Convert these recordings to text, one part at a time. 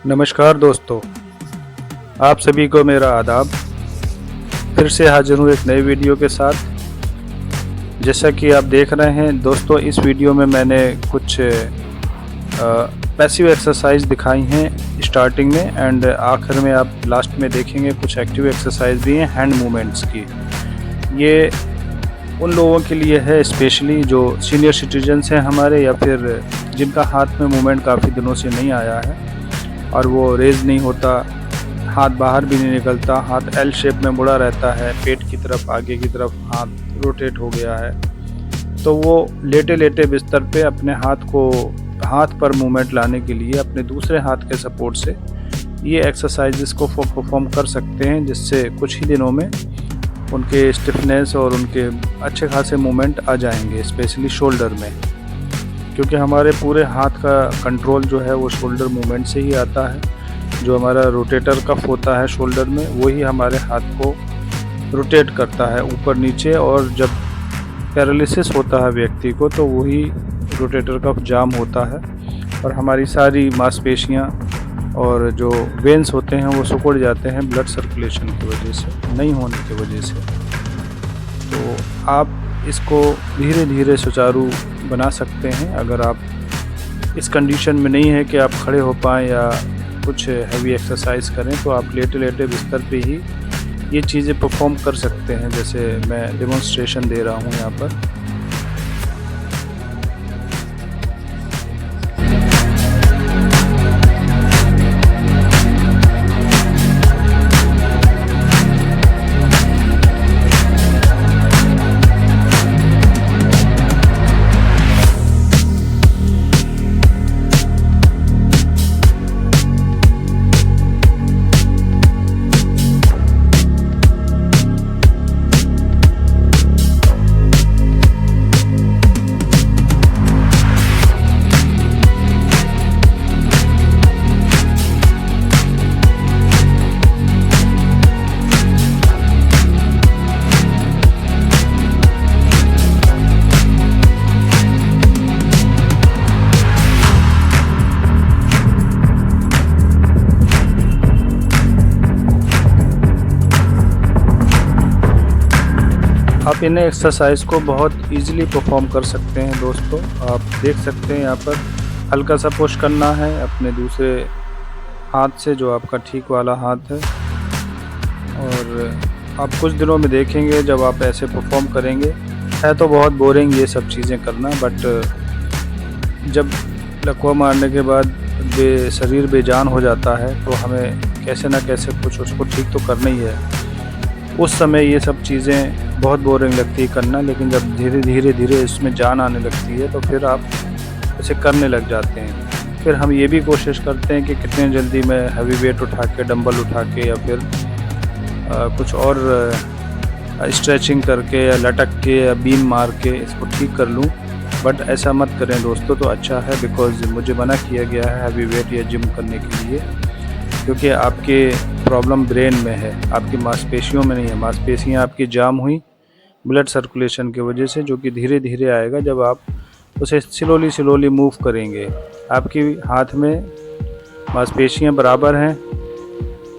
नमस्कार दोस्तों, आप सभी को मेरा आदाब। फिर से हाजिर हूँ एक नए वीडियो के साथ। जैसा कि आप देख रहे हैं दोस्तों, इस वीडियो में मैंने कुछ पैसिव एक्सरसाइज दिखाई हैं स्टार्टिंग में, एंड आखिर में आप लास्ट में देखेंगे कुछ एक्टिव एक्सरसाइज भी हैं हैंड मूवमेंट्स की। ये उन लोगों के लिए है स्पेशली जो सीनियर सिटीजन्स हैं हमारे, या फिर जिनका हाथ में मूवमेंट काफ़ी दिनों से नहीं आया है और वो रेज़ नहीं होता, हाथ बाहर भी नहीं निकलता, हाथ एल शेप में मुड़ा रहता है, पेट की तरफ आगे की तरफ हाथ रोटेट हो गया है। तो वो लेटे लेटे बिस्तर पे अपने हाथ पर मूवमेंट लाने के लिए अपने दूसरे हाथ के सपोर्ट से ये एक्सरसाइजेस को परफॉर्म कर सकते हैं, जिससे कुछ ही दिनों में उनके स्टिफनेस और उनके अच्छे खासे मूवमेंट आ जाएंगे, स्पेशली शोल्डर में, क्योंकि हमारे पूरे हाथ का कंट्रोल जो है वो शोल्डर मूवमेंट से ही आता है। जो हमारा रोटेटर कफ होता है शोल्डर में, वही हमारे हाथ को रोटेट करता है ऊपर नीचे, और जब पैरालिसिस होता है व्यक्ति को तो वही रोटेटर कफ जाम होता है और हमारी सारी मांसपेशियां और जो वेन्स होते हैं वो सिकुड़ जाते हैं ब्लड सर्कुलेशन की वजह से, नहीं होने की वजह से। तो आप इसको धीरे धीरे सुचारू बना सकते हैं। अगर आप इस कंडीशन में नहीं है कि आप खड़े हो पाएँ या कुछ हैवी एक्सरसाइज करें, तो आप लेटे लेटे बिस्तर पे ही ये चीज़ें परफॉर्म कर सकते हैं, जैसे मैं डेमोन्स्ट्रेशन दे रहा हूँ यहाँ पर। आप इन एक्सरसाइज को बहुत इजीली परफॉर्म कर सकते हैं दोस्तों। आप देख सकते हैं यहाँ पर हल्का सा पुश करना है अपने दूसरे हाथ से, जो आपका ठीक वाला हाथ है, और आप कुछ दिनों में देखेंगे जब आप ऐसे परफॉर्म करेंगे। है तो बहुत बोरिंग ये सब चीज़ें करना, बट जब लकवा मारने के बाद शरीर बेजान हो जाता है तो हमें कैसे ना कैसे कुछ उसको ठीक तो करना ही है। उस समय ये सब चीज़ें बहुत बोरिंग लगती है करना, लेकिन जब धीरे धीरे इसमें जान आने लगती है तो फिर आप इसे करने लग जाते हैं। फिर हम ये भी कोशिश करते हैं कि कितने जल्दी मैं हैवी वेट उठा के, डंबल उठा के, या फिर कुछ और स्ट्रेचिंग करके या लटक के या बीम मार के इसको ठीक कर लूँ। बट ऐसा मत करें दोस्तों, तो अच्छा है, बिकॉज़ मुझे मना किया गया है हैवी वेट या जिम करने के लिए, क्योंकि आपके प्रॉब्लम ब्रेन में है, आपकी मांसपेशियों में नहीं है। मांसपेशियाँ आपकी जाम हुई ब्लड सर्कुलेशन की वजह से, जो कि धीरे धीरे आएगा जब आप उसे स्लोली मूव करेंगे। आपकी हाथ में मांसपेशियाँ बराबर हैं,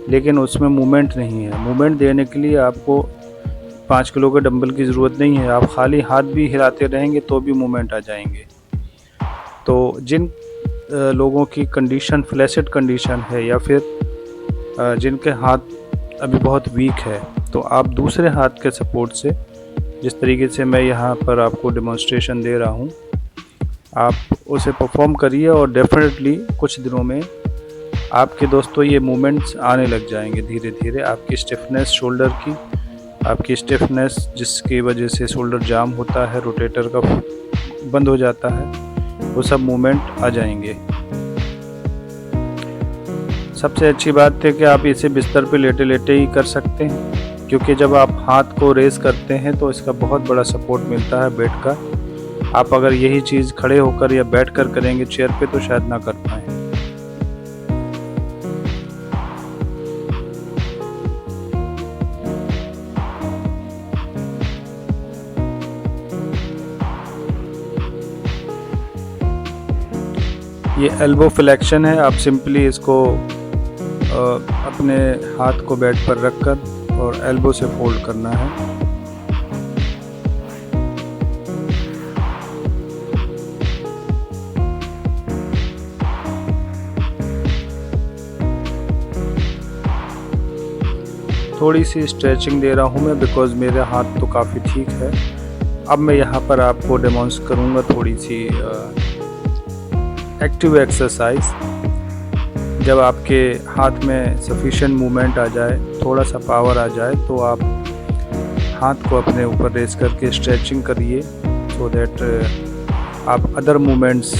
लेकिन उसमें मूवमेंट नहीं है। मूवमेंट देने के लिए आपको 5 किलो के डंबल की ज़रूरत नहीं है। आप खाली हाथ भी हिलाते रहेंगे तो भी मूवमेंट आ जाएंगे। तो जिन लोगों की कंडीशन फ्लैसिड कंडीशन है, या फिर जिनके हाथ अभी बहुत वीक है, तो आप दूसरे हाथ के सपोर्ट से, जिस तरीके से मैं यहाँ पर आपको डेमोन्स्ट्रेशन दे रहा हूँ, आप उसे परफॉर्म करिए और डेफिनेटली कुछ दिनों में आपके दोस्तों ये मूवमेंट्स आने लग जाएंगे धीरे धीरे। आपकी स्टिफनेस शोल्डर की, आपकी स्टिफनेस जिसकी वजह से शोल्डर जाम होता है, रोटेटर का बंद हो जाता है, वो सब मूवमेंट आ जाएंगे। सबसे अच्छी बात है कि आप इसे बिस्तर पे लेटे लेटे ही कर सकते हैं, क्योंकि जब आप हाथ को रेज़ करते हैं तो इसका बहुत बड़ा सपोर्ट मिलता है बेड का। आप अगर यही चीज़ खड़े होकर या बैठकर करेंगे चेयर पे तो शायद ना कर पाएँ। ये एल्बो फ्लेक्शन है। आप सिंपली इसको अपने हाथ को बेड पर रखकर और एल्बो से फोल्ड करना है। थोड़ी सी स्ट्रेचिंग दे रहा हूँ मैं, बिकॉज़ मेरे हाथ तो काफ़ी ठीक है। अब मैं यहाँ पर आपको डेमोन्स्ट्रेट करूँगा थोड़ी सी एक्टिव एक्सरसाइज। जब आपके हाथ में सफिशिएंट मूवमेंट आ जाए, थोड़ा सा पावर आ जाए, तो आप हाथ को अपने ऊपर रेस करके स्ट्रेचिंग करिए, सो दैट आप अदर मूवमेंट्स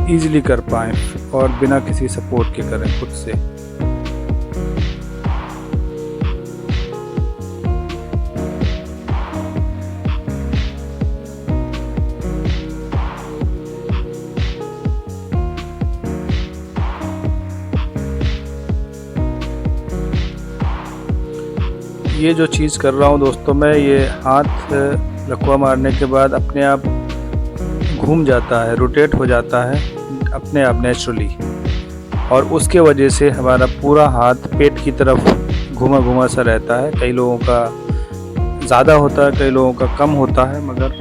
ईज़िली कर पाएँ और बिना किसी सपोर्ट के करें खुद से। ये जो चीज़ कर रहा हूँ दोस्तों मैं, ये हाथ लकवा मारने के बाद अपने आप घूम जाता है, रोटेट हो जाता है अपने आप नेचुरली, और उसके वजह से हमारा पूरा हाथ पेट की तरफ घुमा घुमा सा रहता है। कई लोगों का ज़्यादा होता है, कई लोगों का कम होता है, मगर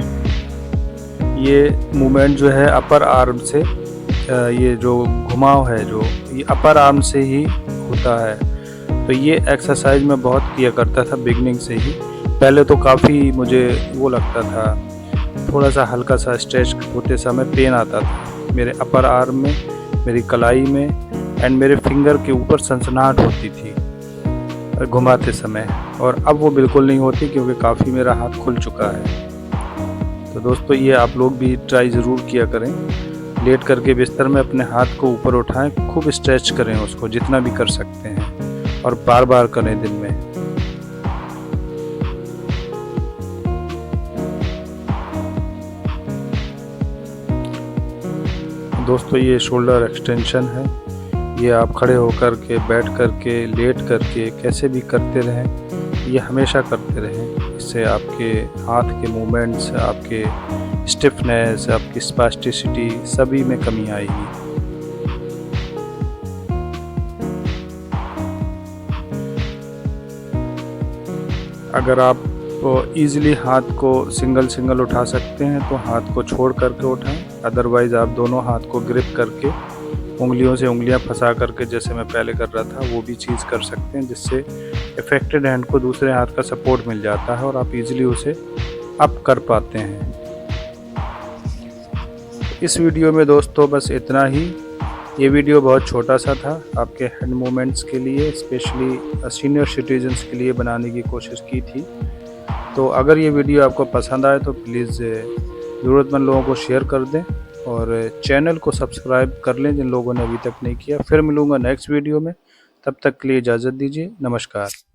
ये मूवमेंट जो है अपर आर्म से, ये जो घुमाव है जो ये अपर आर्म से ही होता है। तो ये एक्सरसाइज मैं बहुत किया करता था बिगनिंग से ही। पहले तो काफ़ी मुझे वो लगता था, थोड़ा सा हल्का सा स्ट्रेच होते समय पेन आता था मेरे अपर आर्म में, मेरी कलाई में एंड मेरे फिंगर के ऊपर सनसनाहट होती थी घुमाते समय, और अब वो बिल्कुल नहीं होती क्योंकि काफ़ी मेरा हाथ खुल चुका है। तो दोस्तों ये आप लोग भी ट्राई ज़रूर किया करें। लेट करके बिस्तर में अपने हाथ को ऊपर उठाएं, खूब स्ट्रेच करें उसको जितना भी कर सकते हैं, और बार बार करें दिन में। दोस्तों ये शोल्डर एक्सटेंशन है, ये आप खड़े होकर के, बैठ करके, लेट करके, कैसे भी करते रहें, ये हमेशा करते रहें। इससे आपके हाथ के मूवमेंट्स, आपके स्टिफनेस, आपकी स्पास्टिसिटी सभी में कमी आएगी। अगर आप ईज़िली हाथ को सिंगल उठा सकते हैं तो हाथ को छोड़ करके उठाएं, अदरवाइज़ आप दोनों हाथ को ग्रिप करके उंगलियों से उंगलियां फंसा करके, जैसे मैं पहले कर रहा था, वो भी चीज़ कर सकते हैं, जिससे अफेक्टेड हैंड को दूसरे हाथ का सपोर्ट मिल जाता है और आप इजीली उसे अप कर पाते हैं। इस वीडियो में दोस्तों बस इतना ही। ये वीडियो बहुत छोटा सा था, आपके हैंड मूवमेंट्स के लिए, स्पेशली सीनियर सिटीजन्स के लिए बनाने की कोशिश की थी। तो अगर ये वीडियो आपको पसंद आए तो प्लीज़ ज़रूरतमंद लोगों को शेयर कर दें और चैनल को सब्सक्राइब कर लें जिन लोगों ने अभी तक नहीं किया। फिर मिलूँगा नेक्स्ट वीडियो में, तब तक के लिए इजाज़त दीजिए। नमस्कार।